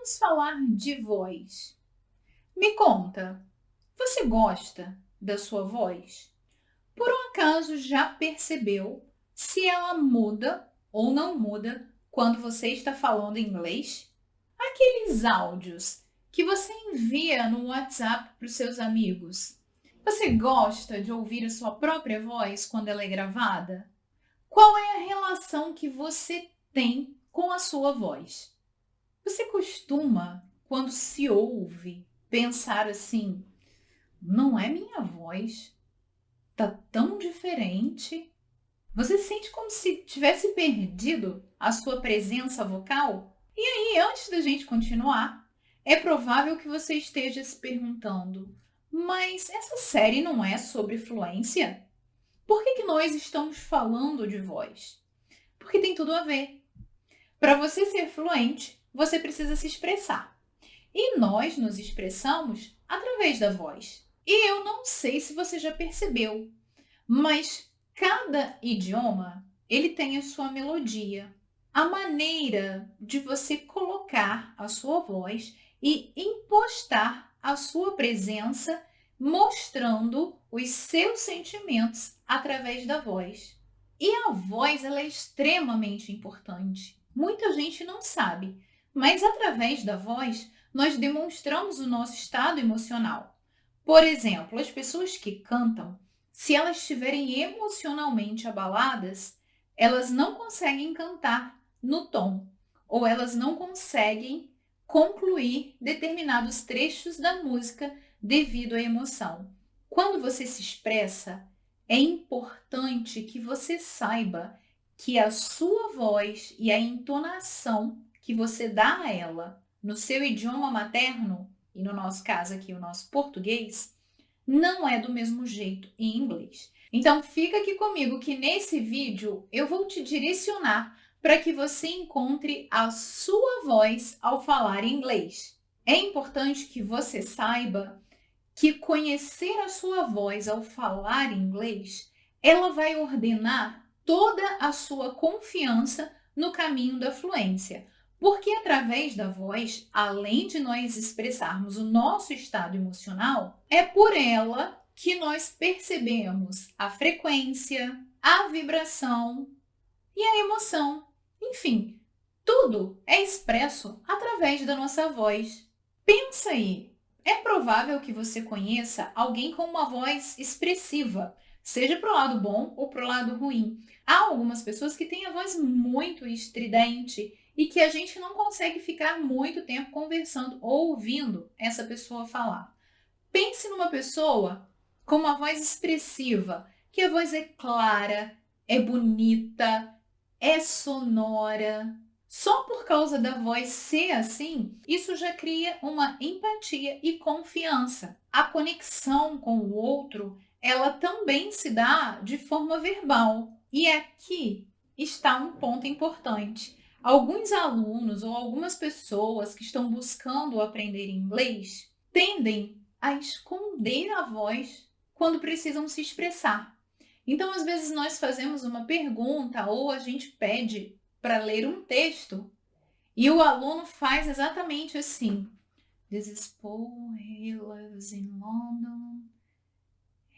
vamos falar de voz. Me conta, você gosta da sua voz? Por um acaso já percebeu se ela muda ou não muda quando você está falando inglês? Aqueles áudios que você envia no WhatsApp para os seus amigos. Você gosta de ouvir a sua própria voz quando ela é gravada? Qual é a relação que você tem com a sua voz? Você costuma, quando se ouve, pensar assim: não é minha voz? Tá tão diferente? Você sente como se tivesse perdido a sua presença vocal? E aí, antes da gente continuar, é provável que você esteja se perguntando: mas essa série não é sobre fluência? Por que nós estamos falando de voz? Porque tem tudo a ver. Para você ser fluente, você precisa se expressar. E nós nos expressamos através da voz. E eu não sei se você já percebeu, mas cada idioma, ele tem a sua melodia, a maneira de você colocar a sua voz e impostar a sua presença, mostrando os seus sentimentos através da voz. E a voz, ela é extremamente importante. Muita gente não sabe, mas através da voz nós demonstramos o nosso estado emocional. Por exemplo, as pessoas que cantam, se elas estiverem emocionalmente abaladas, elas não conseguem cantar no tom, ou elas não conseguem concluir determinados trechos da música devido à emoção. Quando você se expressa, é importante que você saiba que a sua voz e a entonação que você dá a ela no seu idioma materno, e no nosso caso aqui o nosso português, não é do mesmo jeito em inglês. Então fica aqui comigo que nesse vídeo eu vou te direcionar para que você encontre a sua voz ao falar inglês. É importante que você saiba que conhecer a sua voz ao falar inglês, ela vai ordenar toda a sua confiança no caminho da fluência. Porque através da voz, além de nós expressarmos o nosso estado emocional, é por ela que nós percebemos a frequência, a vibração e a emoção. Enfim, tudo é expresso através da nossa voz. Pensa aí, é provável que você conheça alguém com uma voz expressiva, seja para o lado bom ou para o lado ruim. Há algumas pessoas que têm a voz muito estridente e que a gente não consegue ficar muito tempo conversando ou ouvindo essa pessoa falar. Pense numa pessoa com uma voz expressiva, que a voz é clara, é bonita, é sonora. Só por causa da voz ser assim, isso já cria uma empatia e confiança. A conexão com o outro, ela também se dá de forma verbal. E aqui está um ponto importante. Alguns alunos ou algumas pessoas que estão buscando aprender inglês tendem a esconder a voz quando precisam se expressar. Então, às vezes, nós fazemos uma pergunta ou a gente pede para ler um texto e o aluno faz exatamente assim. This is Paul, he lives in London,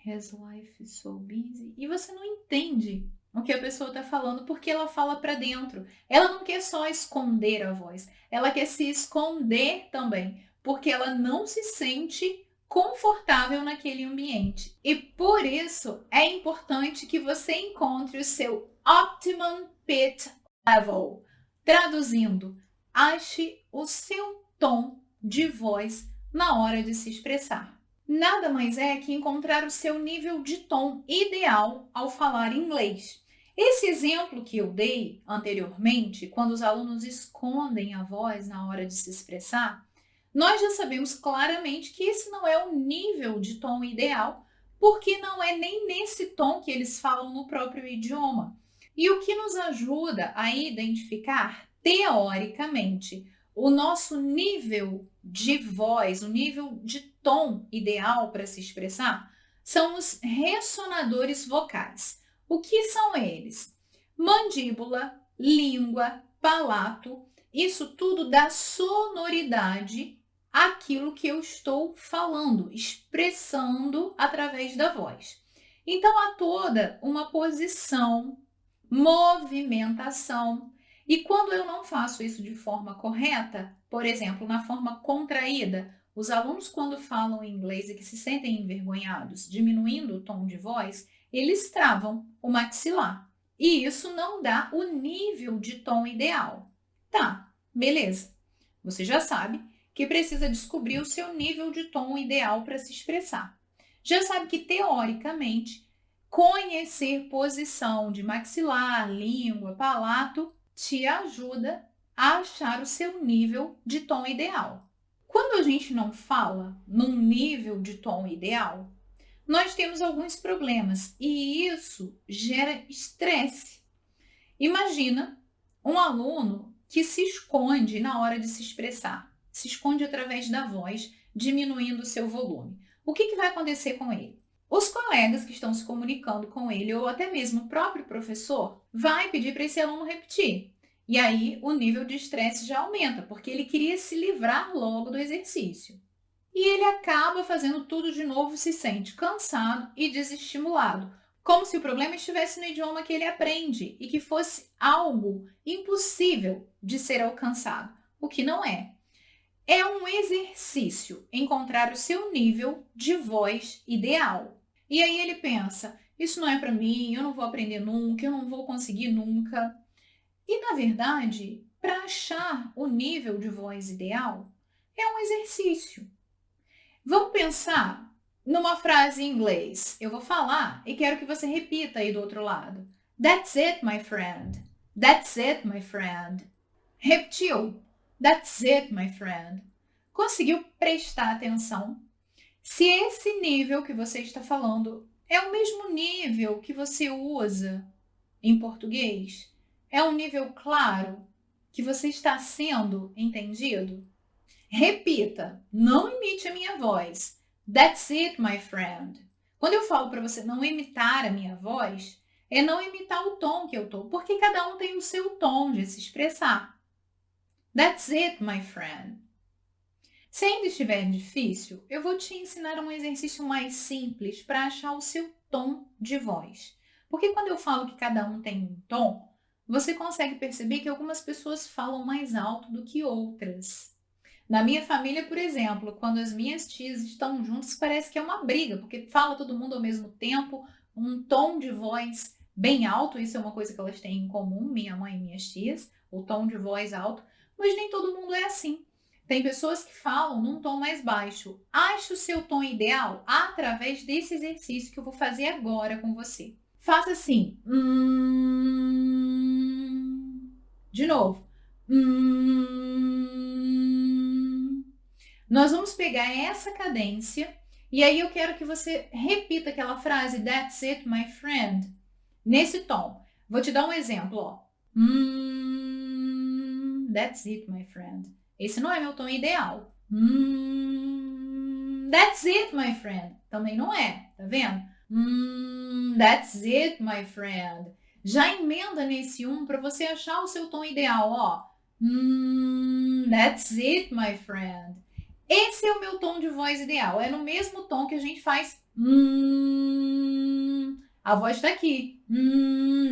his life is so busy. E você não entende o que a pessoa está falando porque ela fala para dentro. Ela não quer só esconder a voz, ela quer se esconder também, porque ela não se sente confortável naquele ambiente. E por isso é importante que você encontre o seu optimum pitch level. Traduzindo, ache o seu tom de voz na hora de se expressar. Nada mais é que encontrar o seu nível de tom ideal ao falar inglês. Esse exemplo que eu dei anteriormente, quando os alunos escondem a voz na hora de se expressar, nós já sabemos claramente que esse não é o nível de tom ideal, porque não é nem nesse tom que eles falam no próprio idioma. E o que nos ajuda a identificar, teoricamente, o nosso nível de voz, o nível de tom ideal para se expressar, são os ressonadores vocais. O que são eles? Mandíbula, língua, palato Isso tudo dá sonoridade àquilo que eu estou falando, expressando através da voz. Então, há toda uma posição, movimentação. E quando eu não faço isso de forma correta, por exemplo, na forma contraída, os alunos, quando falam inglês e que se sentem envergonhados, diminuindo o tom de voz, eles travam o maxilar. E isso não dá o nível de tom ideal. Tá, beleza. Você já sabe que precisa descobrir o seu nível de tom ideal para se expressar. Já sabe que, teoricamente, conhecer posição de maxilar, língua, palato te ajuda a achar o seu nível de tom ideal. Quando a gente não fala num nível de tom ideal, nós temos alguns problemas e isso gera estresse. Imagina um aluno que se esconde na hora de se expressar, se esconde através da voz, diminuindo o seu volume. O que vai acontecer com ele? Os colegas que estão se comunicando com ele, ou até mesmo o próprio professor, vai pedir para esse aluno repetir. E aí o nível de estresse já aumenta, porque ele queria se livrar logo do exercício. E ele acaba fazendo tudo de novo, se sente cansado e desestimulado, como se o problema estivesse no idioma que ele aprende e que fosse algo impossível de ser alcançado, o que não é. É um exercício encontrar o seu nível de voz ideal. E aí ele pensa, isso não é para mim, eu não vou aprender nunca, eu não vou conseguir nunca. E na verdade, para achar o nível de voz ideal, é um exercício. Vamos pensar numa frase em inglês. Eu vou falar e quero que você repita aí do outro lado. That's it, my friend. That's it, my friend. Repetiu. That's it, my friend. Conseguiu prestar atenção? Se esse nível que você está falando é o mesmo nível que você usa em português, é um nível claro que você está sendo entendido? Repita, não imite a minha voz. That's it, my friend. Quando eu falo para você não imitar a minha voz, é não imitar o tom que eu tô, porque cada um tem o seu tom de se expressar. That's it, my friend. Se ainda estiver difícil, eu vou te ensinar um exercício mais simples para achar o seu tom de voz. Porque quando eu falo que cada um tem um tom, você consegue perceber que algumas pessoas falam mais alto do que outras. Na minha família, por exemplo, quando as minhas tias estão juntas, parece que é uma briga, porque fala todo mundo ao mesmo tempo, um tom de voz bem alto, isso é uma coisa que elas têm em comum, minha mãe e minhas tias, o tom de voz alto, mas nem todo mundo é assim. Tem pessoas que falam num tom mais baixo. Ache o seu tom ideal através desse exercício que eu vou fazer agora com você. Faça assim. De novo. Nós vamos pegar essa cadência e aí eu quero que você repita aquela frase That's it, my friend, nesse tom. Vou te dar um exemplo, ó. That's it, my friend. Esse não é meu tom ideal. That's it, my friend. Também não é, tá vendo? That's it, my friend. Já emenda nesse para você achar o seu tom ideal, ó. That's it, my friend. Esse é o meu tom de voz ideal. É no mesmo tom que a gente faz. A voz está aqui.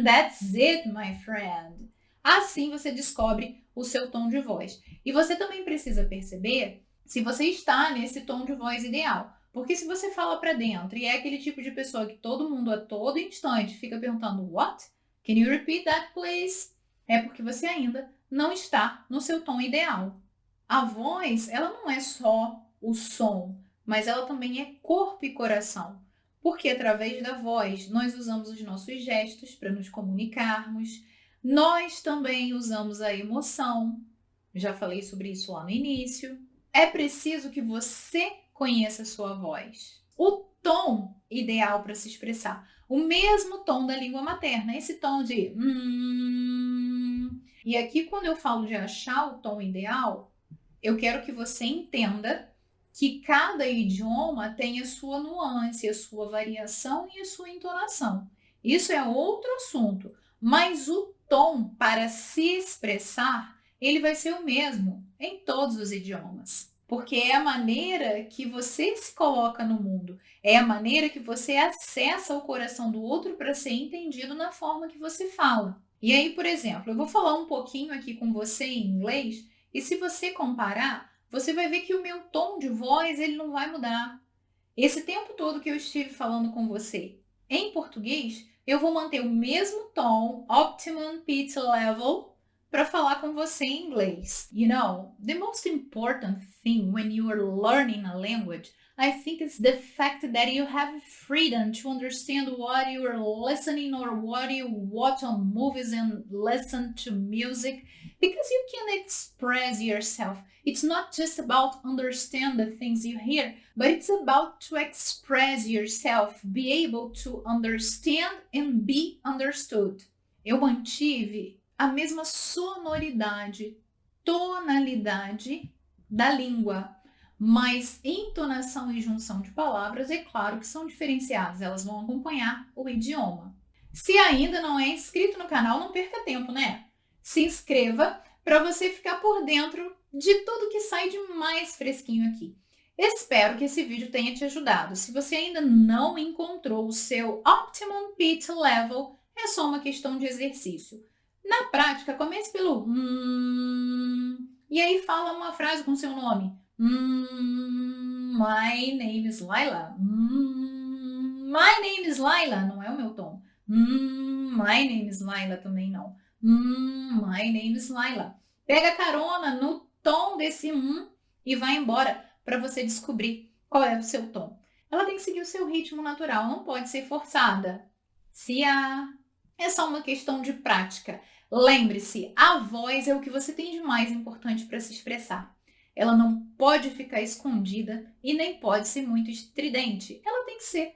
That's it, my friend. Assim você descobre o seu tom de voz. E você também precisa perceber se você está nesse tom de voz ideal. Porque se você fala para dentro e é aquele tipo de pessoa que todo mundo a todo instante fica perguntando What? Can you repeat that, please? É porque você ainda não está no seu tom ideal. A voz, ela não é só o som, mas ela também é corpo e coração. Porque através da voz nós usamos os nossos gestos para nos comunicarmos. Nós também usamos a emoção. Já falei sobre isso lá no início. É preciso que você conheça a sua voz. O tom ideal para se expressar. O mesmo tom da língua materna. Esse tom de E aqui, quando eu falo de achar o tom ideal, eu quero que você entenda que cada idioma tem a sua nuance, a sua variação e a sua entonação. Isso é outro assunto, mas o tom para se expressar ele vai ser o mesmo em todos os idiomas. Porque é a maneira que você se coloca no mundo, é a maneira que você acessa o coração do outro para ser entendido na forma que você fala. E aí, por exemplo, eu vou falar um pouquinho aqui com você em inglês, e se você comparar, você vai ver que o meu tom de voz ele não vai mudar. Esse tempo todo que eu estive falando com você em português, eu vou manter o mesmo tom, optimum pitch level, para falar com você em inglês. You know, the most important thing when you are learning a language, I think is the fact that you have freedom to understand what you are listening or what you watch on movies and listen to music because you can express yourself. It's not just about understand the things you hear, but it's about to express yourself, be able to understand and be understood. Eu mantive a mesma sonoridade, tonalidade da língua, mas entonação e junção de palavras, é claro que são diferenciadas, elas vão acompanhar o idioma. Se ainda não é inscrito no canal, não perca tempo, né? Se inscreva para você ficar por dentro de tudo que sai de mais fresquinho aqui. Espero que esse vídeo tenha te ajudado. Se você ainda não encontrou o seu Optimum Pitch Level, é só uma questão de exercício. Na prática, comece pelo e aí fala uma frase com seu nome. My name is Laila. My name is Laila, não é o meu tom. My name is Laila também não. My name is Laila. Pega carona no tom desse e vai embora para você descobrir qual é o seu tom. Ela tem que seguir o seu ritmo natural, não pode ser forçada. Se é só uma questão de prática. Lembre-se, a voz é o que você tem de mais importante para se expressar. Ela não pode ficar escondida e nem pode ser muito estridente. Ela tem que ser